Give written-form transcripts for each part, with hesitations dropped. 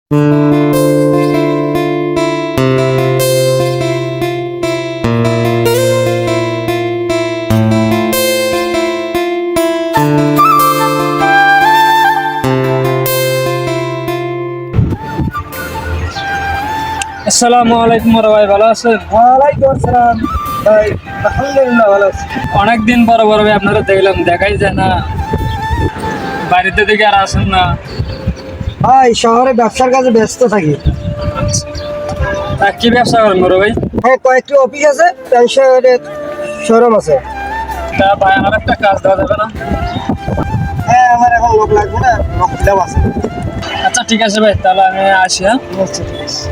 আসসালামু আলাইকুম ভাই, ভালো আছেন? ওয়ালাইকুম আসসালাম ভাই, আলহামদুলিল্লাহ ভালো আছি। অনেকদিন পর ভাই আপনারা দেখলাম, দেখাই যায় না, বাড়িতে দিকে আর আসেন না। ভাই শহরে ব্যবসার কাজে ব্যস্ত থাকি। তা কি ব্যবসা করেন বড় ভাই? হ্যাঁ, কয়েকটি অফিস আছে, পেনশনের শোরুম আছে। তা ভাই আমার একটা কাজ দেওয়া যাবে না? হ্যাঁ, আমার এখন লোক লাগবে না, লোক দিলাম আছে। আচ্ছা ঠিক আছে ভাই, তাহলে আমি আসি। হ্যাঁ, আচ্ছা, ঠিক আছে।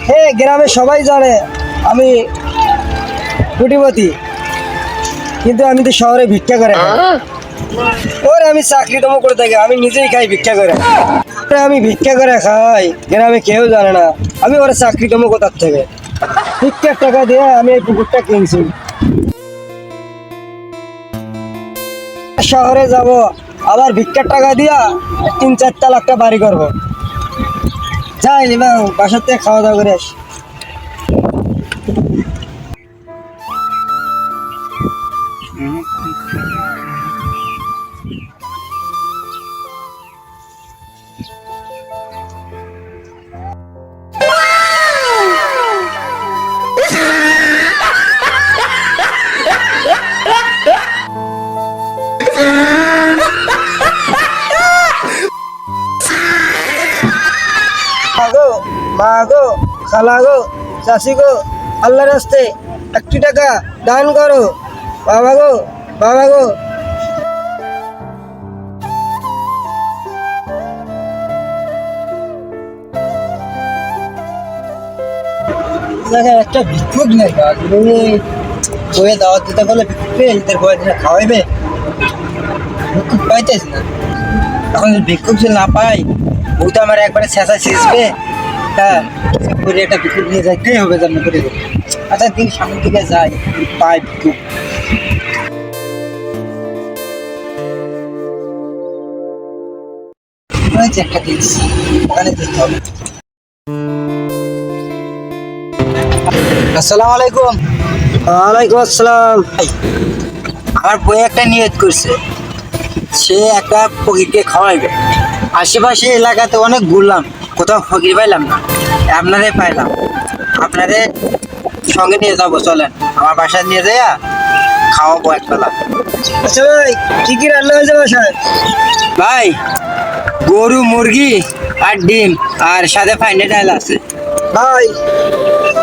হ্যাঁ, গ্রামে সবাই জানে আমি কোটিপতি, কিন্তু আমি তো শহরে ভিক্ষা করে খাই। ওরে আমি চাকরি দম করে থাকি, আমি নিজেই খাই ভিক্ষা করে। আমি ভিক্ষা করে খাই, গ্রামে কেউ জানে না আমি ওরা চাকরি দম কোথার থেকে। ভিক্ষার টাকা দিয়ে আমি এই পুকুরটা কিনছি। শহরে যাব, আবার ভিক্ষার টাকা দিয়া 3-4 লাখ টাকা বাড়ি করবো। যাই না, বাসার থেকে খাওয়া দাওয়া করে আসি। গো, মা গো, খালা গো, চাষি গো, আল্লাহর রাস্তে 1 টাকা দান করো। বাবা গো, বাবা গো। একটা ভিক্ষুক নেই, বইয়ে দাওয়াত দিতে বলে ভিক্ষুককে ঈদের বইয়ের দিনে খাওয়াইবে, ভিক্ষুক পাইতেছি না। এখন ভিক্ষুক যদি না পাই, ও তো আমার একবারে শেষা শেষবে। হ্যাঁ, করে একটা ভিক্ষুক নিয়ে যাইতেই হবে, জানো করে। আচ্ছা, দিন সামনের দিকে যাই, পাই ভিক্ষুক। একটা দিচ্ছি, ওখানে যেতে হবে। আসসালামু আলাইকুম। ওয়ালাইকুম আসসালাম। আমার বই একটা নিয়ত করছে, সে একটা ফকিরকে খাওয়াইবে। আশেপাশে এলাকাতে অনেক ঘুরলাম, কোথাও ফকির পাইলাম না, আপনাদের পাইলাম। আপনাদের সঙ্গে নিয়ে যাবো, চলেন আমার বাসায় নিয়ে যাইয়া খাওয়াবো একবেলা। আচ্ছা ভাই, কি কি রান্না হয়েছে বাসায়? ভাই, গরু, মুরগি আর ডিম, আর সাথে ফাইনে ডাল আছে। ভাই,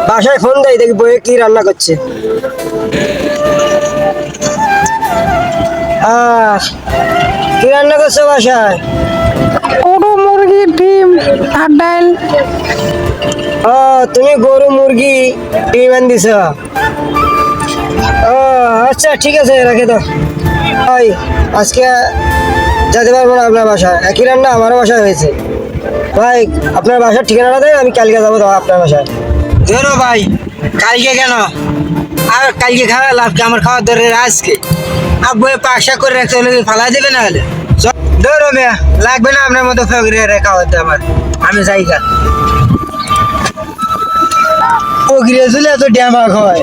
বাসায় ফোন দেয়, দেখি বইয়ে কি রান্না করছে। কি রান্না করছে বাসায়? গরু, মুরগি, ডিম আর ডাল। তুমি গরু, মুরগি, ডিম আন দিছ? আচ্ছা ঠিক আছে, রাখে দাও। ভাই, আজকে যেতে পারবো না আপনার বাসায়, একই রান্না আমারও বাসায় হয়েছে। ভাই, আপনার বাসার ঠিকানাটা দেন, আমি কালকে যাবো আপনার বাসায়। ধরো ভাই, কালকে কেন? আর কালকে খাওয়া লাভকে আমার খাওয়ার দরকার আজকে। বইয়ে পাকশা করে রাখতে হলে ফালা দেবে না হলে। ধরো মেয়া, লাগবে না আপনার মতো ফকরিয়া খাওয়াতে আমার, আমি যাই গা। ফকরিয়া চলে এত ড্যামাক হয়,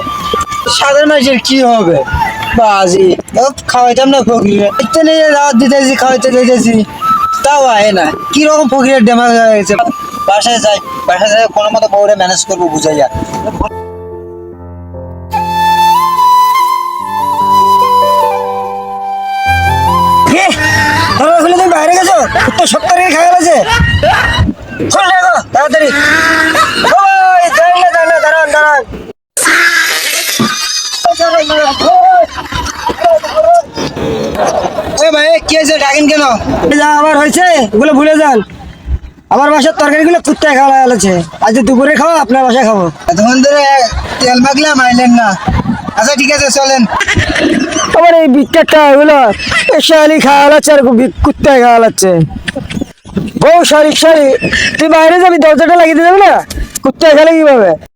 সাধারণ মানুষের কি হবে? বাজি খাওয়াইতাম না ফকরিয়া, এতে নিয়ে দাওয়াত দিতেছি, খাওয়াইতে দিতেছি, তাও আয় না। কিরকম ফকরিয়ার ড্যামাক হয়ে গেছে। বাসায় যাই, বাসায় যাই কোনো মতো বউরে ম্যানেজ করবো, বুঝাইয়া। তুমি বাইরে গেছো, উত্তর সপ্তাহে খাওয়া গেছে। তাড়াতাড়ি দাঁড়ান দাঁড়ান। ভাই, কি হয়েছে, ডাকেন কেন? আমার হয়েছে, ওগুলো ভুলে যান। আমার বাসার তরকারি গুলো কুত্তায় খাওয়া গেছে, আজ দুপুরে খাওয়া আপনার বাসায় খাবো। এতক্ষণ ধরে তেল মাখলাম, আইলেন না। আচ্ছা ঠিক আছে, চলেন। আমার এই ভিক্ষাটা এগুলো শালি খাওয়া যাচ্ছে, আর কুত্তায় খাওয়া যাচ্ছে। বউ, সরি সরি, তুই বাইরে যাবি, দরজাটা লাগিয়ে দিতে যাবে না, কুত্তায় খেলে কিভাবে?